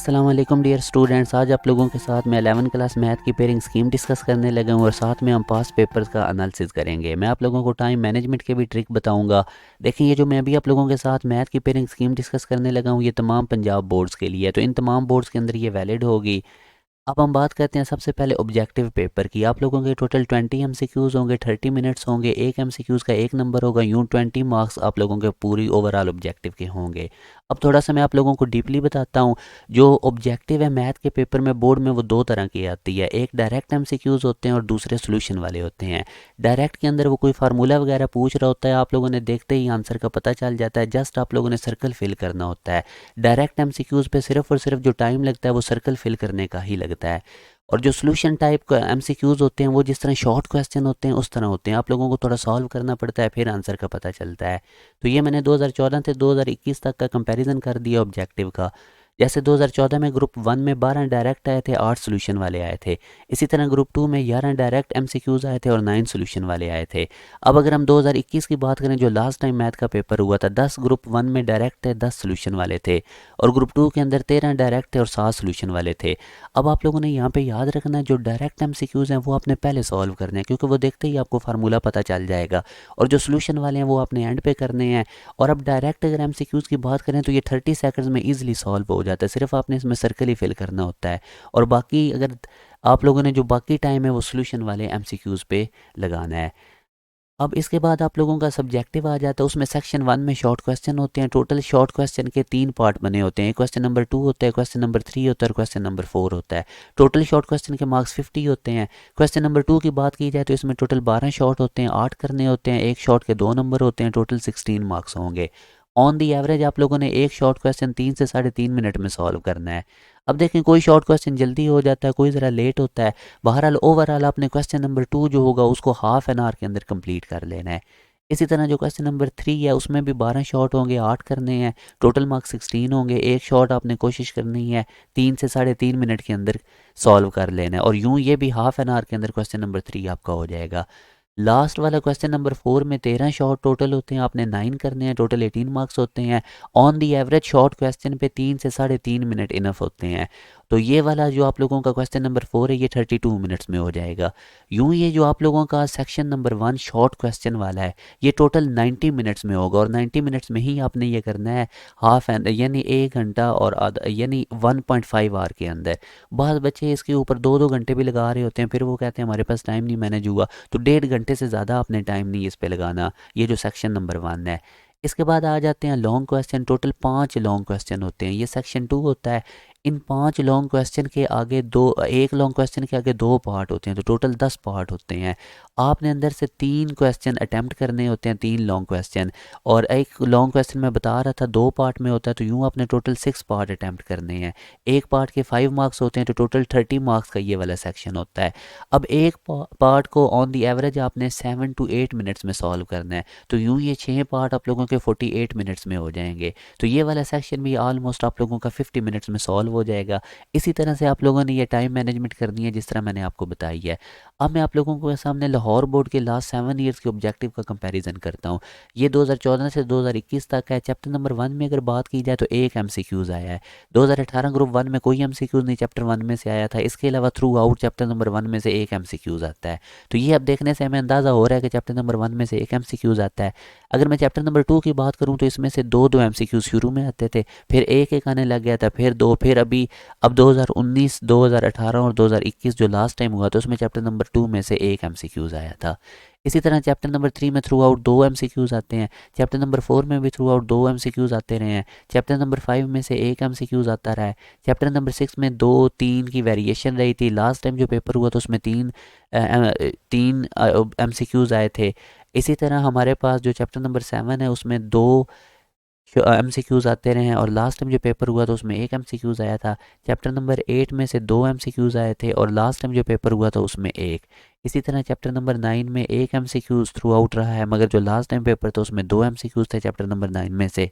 अस्सलाम वालेकुम dear students. आज आप लोगों के साथ मैं 11 क्लास मैथ की पेयरिंग स्कीम डिस्कस करने लगा हूँ और साथ में हम पास पेपर्स का एनालिसिस करेंगे। मैं आप लोगों को टाइम मैनेजमेंट के भी ट्रिक बताऊंगा। देखिए, ये जो मैं अभी आप लोगों के साथ मैथ की पेयरिंग स्कीम डिस्कस करने लगा हूँ, ये तमाम पंजाब बोर्ड्स के लिए है, तो इन तमाम बोर्ड्स के अंदर ये वैलिड होगी। अब हम बात करते हैं सबसे पहले ऑब्जेक्टिव पेपर की। आप लोगों के टोटल 20 एमसीक्यूज़ होंगे, 30 मिनट्स होंगे, एक एमसीक्यूज़ का एक नंबर होगा, यूँ 20 मार्क्स आप लोगों के पूरी ओवरऑल ऑब्जेक्टिव के होंगे। अब थोड़ा सा मैं आप लोगों को डीपली बताता हूँ। जो ऑब्जेक्टिव है मैथ के पेपर में बोर्ड में, वो दो तरह की आती है। एक डायरेक्ट एमसीक्यूज़ होते हैं और दूसरे सोल्यूशन वाले होते हैं। डायरेक्ट के अंदर वो कोई फार्मूला वगैरह पूछ रहा होता है, आप लोगों ने देखते ही आंसर का पता चल जाता है, जस्ट आप लोगों ने सर्कल फिल करना होता है। डायरेक्ट एमसीक्यूज़ पे सिर्फ और सिर्फ जो टाइम लगता है वो सर्कल फिल करने का ही लगता है। और जो सोल्यूशन टाइप का एमसीक्यूज़ होते हैं वो जिस तरह शॉर्ट क्वेश्चन होते हैं उस तरह होते हैं, आप लोगों को थोड़ा सॉल्व करना पड़ता है, फिर आंसर का पता चलता है। तो ये मैंने 2014 से 2021 तक का कंपैरिजन कर दिया ऑब्जेक्टिव का। जैसे 2014 में ग्रुप 1 में 12 डायरेक्ट आए थे, 8 सोल्यूशन वाले आए थे। इसी तरह ग्रुप 2 में 11 डायरेक्ट एमसीक्यूज़ आए थे और 9 सोल्यूशन वाले आए थे। अब अगर हम 2021 की बात करें, जो लास्ट टाइम मैथ का पेपर हुआ था, 10 ग्रुप 1 में डायरेक्ट थे, 10 सोल्यूशन वाले थे, और ग्रुप 2 के अंदर 13 डायरेक्ट थे और 7 सोल्यूशन वाले थे। अब आप लोगों ने यहाँ पे याद रखना है, जो डायरेक्ट एमसीक्यूज़ हैं वो आपने पहले सॉल्व करने हैं, क्योंकि वो देखते ही आपको फार्मूला पता चल जाएगा, और जो सोल्यूशन वाले हैं वो आपने एंड पे करने हैं। और अब डायरेक्ट अगर एमसीक्यूज़ की बात करें तो ये 30 सेकंड्स में ईजिली सॉल्व हो जाता है, सिर्फ आपने इसमें सर्कल ही फिल करना होता है। और बाकी अगर आप लोगों ने जो बाकी टाइम है वो सोल्यूशन वाले एमसीक्यूज़ पे लगाना है। अब इसके बाद आप लोगों का सब्जेक्टिव आ जाता है। उसमें सेक्शन 1 में शॉर्ट क्वेश्चन होते हैं। टोटल शॉर्ट क्वेश्चन के 3 पार्ट बने होते हैं। क्वेश्चन नंबर 2 होता है, क्वेश्चन नंबर 3 होता है और क्वेश्चन नंबर 4 होता है। टोटल शॉर्ट क्वेश्चन के मार्क्स 50 होते हैं। क्वेश्चन नंबर 2 की बात की जाए तो इसमें टोटल 12 शॉर्ट होते हैं, 8 करने होते हैं, एक शॉर्ट के 2 नंबर होते हैं, टोटल 16 मार्क्स होंगे। ऑन दी एवरेज आप लोगों ने एक शॉर्ट क्वेश्चन 3 से 3.5 मिनट में सॉल्व करना है। अब देखें, कोई शॉर्ट क्वेश्चन जल्दी हो जाता है, कोई ज़रा लेट होता है। बहरहाल ओवरऑल आपने क्वेश्चन नंबर 2 जो होगा उसको हाफ एन आवर के अंदर कंप्लीट कर लेना है। इसी तरह जो क्वेश्चन नंबर 3 है उसमें भी 12 शॉट होंगे, 8 करने हैं, टोटल मार्क्स 16 होंगे। एक शॉट आपने कोशिश करनी है 3 से 3.5 मिनट के अंदर सॉल्व कर लेना है, और यूं ये भी हाफ एन आवर के अंदर क्वेश्चन नंबर 3 आपका हो जाएगा। लास्ट वाला क्वेश्चन नंबर 4 में 13 शॉर्ट टोटल होते हैं, आपने 9 करने हैं, टोटल 18 मार्क्स होते हैं। On the average short question पे 3 से 3.5 मिनट इनफ होते हैं। तो ये वाला जो आप लोगों का क्वेश्चन नंबर 4 है ये 32 मिनट्स में हो जाएगा। यूं ये जो आप लोगों का सेक्शन नंबर 1 शॉर्ट क्वेश्चन वाला है ये टोटल 90 मिनट्स में होगा, और 90 मिनट्स में ही आपने ये करना है हाफ एंड यानी 1 घंटा और आधा यानी 1.5 आवर के अंदर। बहुत बच्चे इसके ऊपर 2-2 घंटे भी लगा रहे होते हैं, फिर वो कहते हैं हमारे पास टाइम नहीं मैनेज हुआ। तो 1.5 घंटे से ज़्यादा आपने टाइम नहीं इस पे लगाना। ये जो सेक्शन नंबर 1 है। इसके बाद आ जाते हैं long question. Total 5 long question होते हैं, ये सेक्शन 2 होता है। इन 5 लॉन्ग क्वेश्चन के आगे एक लॉन्ग क्वेश्चन के आगे 2 पार्ट होते हैं, तो टोटल 10 पार्ट होते हैं। आपने अंदर से 3 क्वेश्चन अटैम्प्ट करने होते हैं, 3 लॉन्ग क्वेश्चन, और एक लॉन्ग क्वेश्चन मैं बता रहा था 2 पार्ट में होता है, तो यूँ आपने टोटल 6 पार्ट अटैम्प्ट करने हैं। एक पार्ट के 5 मार्क्स होते हैं, तो टोटल 30 मार्क्स का ये वाला सेक्शन होता है। अब एक पार्ट को ऑन दी एवरेज आपने 7 to 8 मिनट्स में सॉल्व करना है, तो यूँ ये 6 पार्ट आप लोगों के 48 मिनट्स में हो जाएंगे। तो ये वाला सेक्शन भी ऑलमोस्ट आप लोगों का 50 मिनट्स में सॉल्व हो जाएगा। इसी तरह से आप लोगों ने ये टाइम मैनेजमेंट करनी है जिस तरह मैंने आपको बताई है। अब मैं आप लोगों को सामने लाहौर बोर्ड के लास्ट 7 ईयर्स के ऑब्जेक्टिव का कंपैरिजन करता हूँ। ये 2014 से 2021 तक है। चैप्टर नंबर 1 में अगर बात की जाए तो एक एमसीक्यूज़ आया है। 2018 ग्रुप 1 में कोई एमसीक्यूज़ नहीं चैप्टर 1 में से आया था। इसके अलावा थ्रू आउट चैप्टर नंबर 1 में से एक एमसीक्यूज़ आता है। तो ये अब देखने से हमें अंदाज़ा हो रहा है कि चैप्टर नंबर 1 में से एक एमसीक्यूज़ आता है। अगर मैं चैप्टर नंबर 2 की बात करूँ तो इसमें से 2-2 एमसीक्यूज़ शुरू में आते थे, फिर एक आने लग गया था, फिर 2, फिर अब 2019, 2018 और 2021 जो लास्ट टाइम हुआ था उसमें चैप्टर नंबर 2 में से एक एमसीक्यूज़ आया था। इसी तरह चैप्टर नंबर 3 में थ्रू आउट 2 एमसीक्यूज़ आते हैं। चैप्टर नंबर 4 में भी थ्रू आउट 2 एमसीक्यूज़ आते रहे हैं। चैप्टर नंबर 5 में से एक एमसीक्यूज़ आता रहा है। चैप्टर नंबर 6 में 2-3 की वेरिएशन रही थी। लास्ट टाइम जो पेपर हुआ था उसमें 3 एमसीक्यूज़ आए थे। इसी तरह हमारे पास जो चैप्टर नंबर 7 है उसमें 2 एमसीक्यूज़ आते रहे हैं, और लास्ट टाइम जो पेपर हुआ था उसमें एक एमसीक्यूज़ आया था। चैप्टर नंबर 8 में से 2 एमसीक्यूज़ आए थे, और लास्ट टाइम जो पेपर हुआ था उसमें एक। इसी तरह चैप्टर नंबर 9 में एक एमसीक्यूज़ थ्रू आउट रहा है, मगर जो लास्ट टाइम पेपर था उसमें 2 एमसीक्यूज़ थे चैप्टर नंबर 9 में से।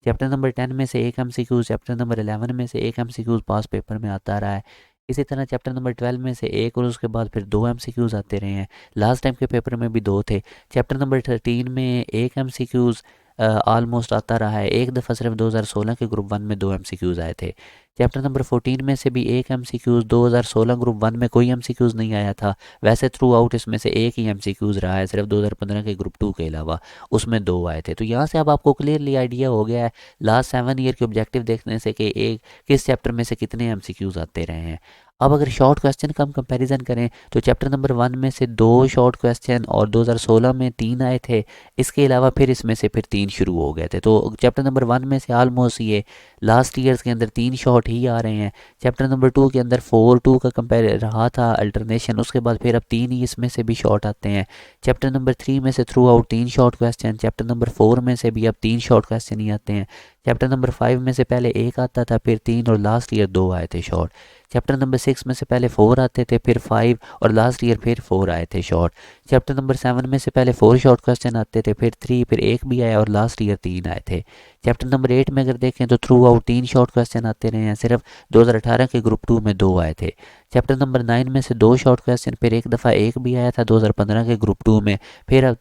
चैप्टर नंबर 10 में से एक एमसीक्यूज़, चैप्टर नंबर 11 में से एक एमसीक्यूज़ पास पेपर में आता रहा है। इसी तरह चैप्टर नंबर 12 में से एक, और उसके बाद फिर 2 एमसीक्यूज़ आते रहे हैं। लास्ट टाइम के पेपर में भी 2 थे। चैप्टर नंबर 13 में एक एमसीक्यूज़, ऑलमोस्ट आता रहा है। एक दफ़ा सिर्फ 2016 के ग्रुप 1 में 2 MCQs आए थे। चैप्टर नंबर 14 में से भी एक MCQs, 2016 ग्रुप 1 में कोई MCQs नहीं आया था। वैसे थ्रू आउट इसमें से एक ही MCQs रहा है, सिर्फ 2015 के ग्रुप 2 के अलावा, उसमें 2 आए थे। तो यहाँ से अब आपको क्लियरली आइडिया हो गया है लास्ट 7 ईयर के ऑब्जेक्टिव देखने से कि एक किस चैप्टर में से कितने MCQs आते रहे हैं। अब अगर शॉर्ट क्वेश्चन का हम कंपैरिजन करें तो चैप्टर नंबर 1 में से 2 शॉर्ट क्वेश्चन और 2016 में 3 आए थे। इसके अलावा फिर इसमें से फिर 3 शुरू हो गए थे। तो चैप्टर नंबर 1 में से आलमोस्ट ये लास्ट ईयर्स के अंदर 3 शॉर्ट ही आ रहे हैं। चैप्टर नंबर 2 के अंदर 4-2 का कंपेयर रहा था अल्टरनेशन, उसके बाद फिर अब 3 ही इसमें से भी शॉर्ट आते हैं। चैप्टर नंबर 3 में से through out 3 short question, chapter number 4 में से भी अब 3 शॉर्ट क्वेश्चन ही आते हैं। चैप्टर नंबर 5 में से पहले 1 आता था, फिर 3 और लास्ट ईयर 2 आए थे शॉर्ट। चैप्टर नंबर 6 में से पहले 4 आते थे, फिर 5 और लास्ट ईयर फिर 4 आए थे शॉर्ट। चैप्टर नंबर 7 में से पहले 4 शॉर्ट क्वेश्चन आते थे, फिर 3, फिर 1 भी आया और लास्ट ईयर 3 आए थे। चैप्टर नंबर 8 में अगर देखें तो थ्रू आउट 3 शॉर्ट क्वेश्चन आते रहे हैं, सिर्फ 2018 के ग्रुप 2 में 2 आए थे। चैप्टर नंबर 9 में से 2 शॉर्ट क्वेश्चन, फिर एक दफ़ा 1 भी आया था 2015 के ग्रुप 2 में, फिर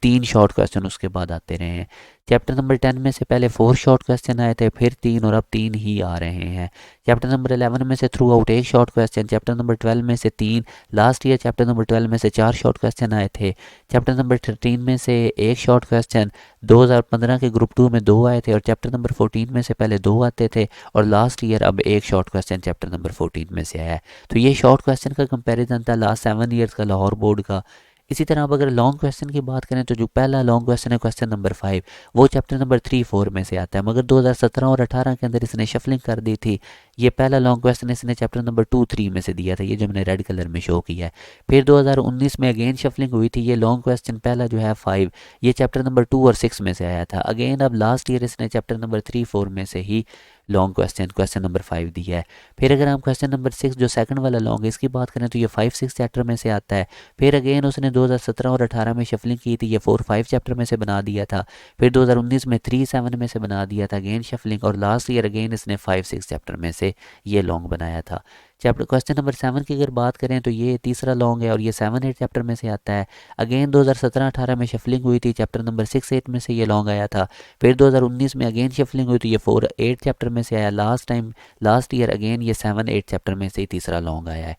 3 शॉर्ट क्वेश्चन उसके बाद आते रहे हैं। चैप्टर नंबर 10 में से पहले 4 शॉर्ट क्वेश्चन आए थे, फिर 3 और अब 3 ही आ रहे हैं। चैप्टर नंबर 11 में से through out 1 short question, chapter number 12 में से 3, लास्ट ईयर चैप्टर नंबर 12 में से 4 शॉर्ट क्वेश्चन आए थे। चैप्टर नंबर 13 में से 1 शॉर्ट क्वेश्चन, 2015 के ग्रुप 2 में 2 आए थे, और चैप्टर नंबर 14 में से पहले 2 आते थे और लास्ट ईयर अब 1 शॉर्ट क्वेश्चन चैप्टर नंबर 14 में से आया है। तो ये शॉर्ट क्वेश्चन का कंपैरिजन था लास्ट 7 ईयर्स का लाहौर बोर्ड का। इसी तरह अब अगर लॉन्ग क्वेश्चन की बात करें तो जो पहला लॉन्ग क्वेश्चन है क्वेश्चन नंबर 5, वो चैप्टर नंबर 3-4 में से आता है, मगर 2017 और 18 के अंदर इसने शफलिंग कर दी थी। ये पहला लॉन्ग क्वेश्चन इसने चैप्टर नंबर 2-3 में से दिया था, ये जो मैंने रेड कलर में शो किया है। फिर 2019 में अगेन शफलिंग हुई थी, ये लॉन्ग क्वेश्चन पहला जो है 5, ये चैप्टर नंबर 2 और 6 में से आया था। अगेन अब लास्ट ईयर इसने चैप्टर नंबर 3-4 में से ही लॉन्ग क्वेश्चन नंबर 5 दिया है। फिर अगर हम क्वेश्चन नंबर 6 जो सेकंड वाला लॉन्ग है इसकी बात करें तो ये 5-6 चैप्टर में से आता है। फिर अगेन उसने 2017 और 18 में शफलिंग की थी, ये 4-5 चैप्टर में से बना दिया था। फिर 2019 में 3-7 में से बना दिया था अगेन शफलिंग, और लास्ट ईयर अगेन इसने 5-6 चैप्टर में से ये लॉन्ग बनाया था। चैप्टर क्वेश्चन नंबर 7 की अगर बात करें तो ये तीसरा लॉन्ग है और ये 7-8 चैप्टर में से आता है। अगेन 2017-18 में शफलिंग हुई थी, चैप्टर नंबर 6-8 में से ये लॉन्ग आया था। फिर 2019 में अगेन शफलिंग हुई तो ये 4-8 चैप्टर में से आया। लास्ट ईयर अगेन ये 7-8 चैप्टर में से ही तीसरा लॉन्ग आया है।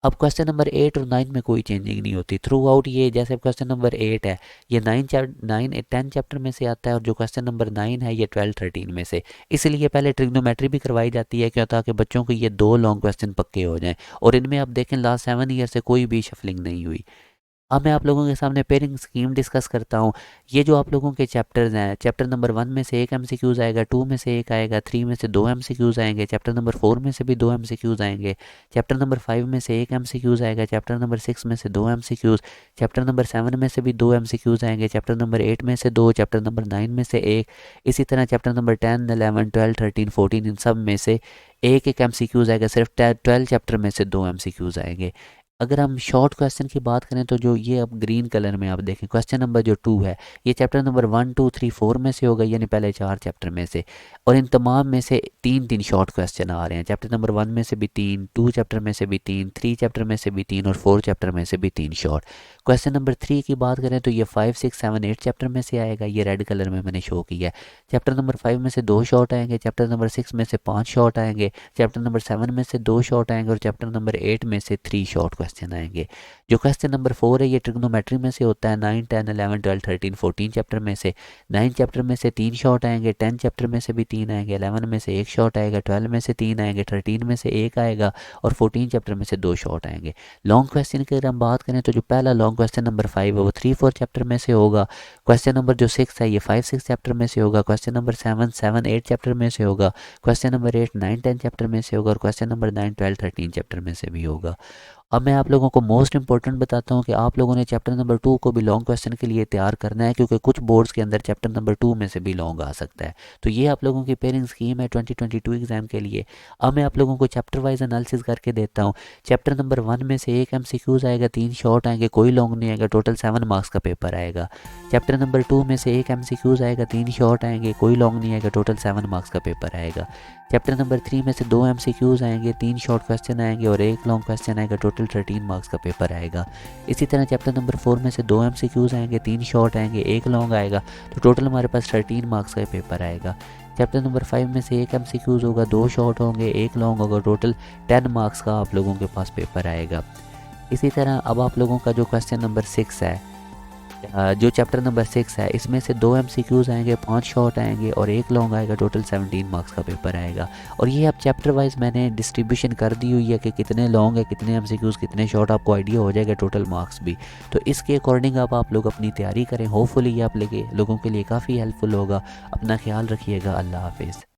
अब क्वेश्चन नंबर 8 और 9 में कोई चेंजिंग नहीं होती थ्रू आउट। ये जैसे क्वेश्चन नंबर 8 है ये 10 चैप्टर में से आता है, और जो क्वेश्चन नंबर 9 है ये 12-13 में से। इसलिए पहले ट्रिग्नोमेट्री भी करवाई जाती है, क्यों, ताकि बच्चों को ये 2 लॉन्ग क्वेश्चन पक्के हो जाएं। और इनमें आप देखें लास्ट 7 ईयर से कोई भी शफलिंग नहीं हुई। अब मैं आप लोगों के सामने पेयरिंग स्कीम डिस्कस करता हूँ। ये जो आप लोगों के चैप्टर्स हैं, चैप्टर नंबर 1 में से 1 MCQs आएगा, 2 में से 1 आएगा, 3 में से 2 MCQs आएंगे, चैप्टर नंबर 4 में से भी 2 MCQs आएंगे, चैप्टर नंबर 5 में से 1 MCQs आएगा, चैप्टर नंबर 6 में से 2 MCQs, चैप्टर नंबर 7 में से भी 2 MCQs आएंगे, चैप्टर नंबर 8 में से 2, चैप्टर नंबर 9 में से 1, इसी तरह चैप्टर नंबर 10, 11, 12, 13, 14 इन सब में से एक MCQs आएगा। सिर्फ 12 चैप्टर में से 2 MCQs आएंगे। अगर हम शॉर्ट क्वेश्चन की बात करें तो जो ये अब ग्रीन कलर में आप देखें क्वेश्चन नंबर जो 2 है, ये चैप्टर नंबर 1, 2, 3, 4 में से होगा, यानी पहले 4 चैप्टर में से, और इन तमाम में से 3-3 शॉर्ट क्वेश्चन आ रहे हैं। चैप्टर नंबर 1 में से भी 3, 2 चैप्टर में से भी 3, 3 चैप्टर में से भी 3 और 4 चैप्टर में से भी 3 शॉर्ट। क्वेश्चन नंबर 3 की बात करें तो ये 5, 6, 7, 8 चैप्टर में से आएगा, ये रेड कलर में मैंने शो किया है। चैप्टर नंबर 5 में से 2 शॉर्ट आएंगे, चैप्टर नंबर 6 में से 5 शॉर्ट आएंगे, चैप्टर नंबर 7 में से 2 शॉर्ट आएंगे, और चैप्टर नंबर 8 में से 3 शॉर्ट क्वेश्चन आएंगे। जो क्वेश्चन नंबर 4 है ये ट्रिग्नोमेट्री में से होता है, 9, 10, 11, 12, 13, 14 चैप्टर में से। 9 चैप्टर में से 3 शॉर्ट आएंगे, 10 चैप्टर में से भी 3 आएंगे, 11 में से 1 शॉर्ट आएगा, 12 में से 3 आएंगे, 13 में से 1 आएगा, और 14 चैप्टर में से 2 शॉर्ट आएंगे। लॉन्ग क्वेश्चन की अगर हम बात करें तो जो पहला लॉन्ग क्वेश्चन नंबर 5 है वो 3-4 चैप्टर में से होगा। क्वेश्चन नंबर जो 6 है ये 5-6 चैप्टर में से होगा। क्वेश्चन नंबर 7-8 चैप्टर में से होगा। क्वेश्चन नंबर 8, 9, 10 चैप्टर में से होगा, और क्वेश्चन नंबर 9, 12, 13 चैप्टर में से भी होगा। अब मैं आप लोगों को मोस्ट इंपॉर्टेंट बताता हूँ कि आप लोगों ने चैप्टर नंबर 2 को भी लॉन्ग क्वेश्चन के लिए तैयार करना है, क्योंकि कुछ बोर्ड्स के अंदर चैप्टर नंबर 2 में से भी लॉन्ग आ सकता है। तो ये आप लोगों की पेयरिंग स्कीम है 2022 एग्जाम के लिए। अब मैं आप लोगों को चैप्टर वाइज एनालिसिस करके देता हूँ। चैप्टर नंबर 1 में से 1 MCQs आएगा, 3 शॉर्ट आएंगे, कोई लॉन्ग नहीं आएगा, टोटल 7 मार्क्स का पेपर आएगा। चैप्टर नंबर 2 में से 1 MCQs आएगा, 3 शॉर्ट आएंगे, कोई लॉन्ग नहीं आएगा, टोटल 7 मार्क्स का पेपर आएगा। चैप्टर नंबर 3 में से 2 MCQs आएंगे, 3 शॉर्ट क्वेश्चन आएंगे और 1 लॉन्ग क्वेश्चन आएगा, टोटल टोटल 13 मार्क्स का पेपर आएगा। इसी तरह चैप्टर नंबर 4 में से 2 MCQs आएंगे, 3 शॉर्ट आएंगे, 1 लॉन्ग आएगा, तो टोटल हमारे पास 13 मार्क्स का पेपर आएगा। चैप्टर नंबर 5 में से 1 MCQs होगा, 2 शॉर्ट होंगे, 1 लॉन्ग होगा, टोटल 10 मार्क्स का आप लोगों के पास पेपर आएगा। इसी तरह अब आप लोगों का जो क्वेश्चन नंबर 6 है, जो चैप्टर नंबर 6 है, इसमें से 2 MCQs आएंगे, 5 शॉर्ट आएंगे और 1 लॉन्ग आएगा, टोटल 17 मार्क्स का पेपर आएगा। और ये अब चैप्टर वाइज मैंने डिस्ट्रीब्यूशन कर दी हुई है कि कितने लॉन्ग है, कितने MCQs, कितने शॉर्ट, आपको आइडिया हो जाएगा टोटल मार्क्स भी। तो इसके अकॉर्डिंग अब आप लोग अपनी तैयारी करें, होपफुली ये आप लोगों के लिए काफ़ी हेल्पफुल होगा। अपना ख्याल रखिएगा। अल्लाह हाफिज़।